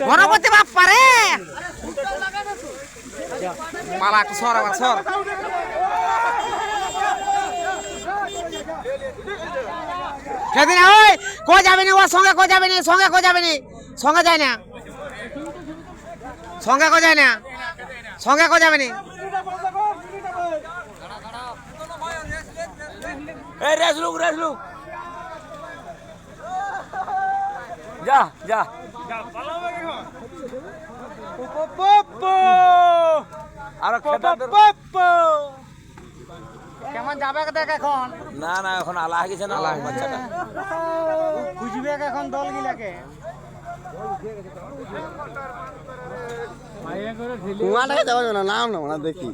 গণপতি বাপ্পা রে পালা সর আবার সর সেদিন ওই কো যাবে না, ওর সঙ্গে কো যাবে না, সঙ্গে কো যাবে না, সঙ্গে যায় না, সঙ্গে কো যায় না, সঙ্গে কো যাবে না। এই রেস লুক যা যা আর কেমন যাবে দেখ এখন? না না এখন আলা গেছে না বাচ্চাটা খুঁজবে এখন দল গিলাকে কুয়াটাকে যাওয়া যাবে না, নাম না দেখি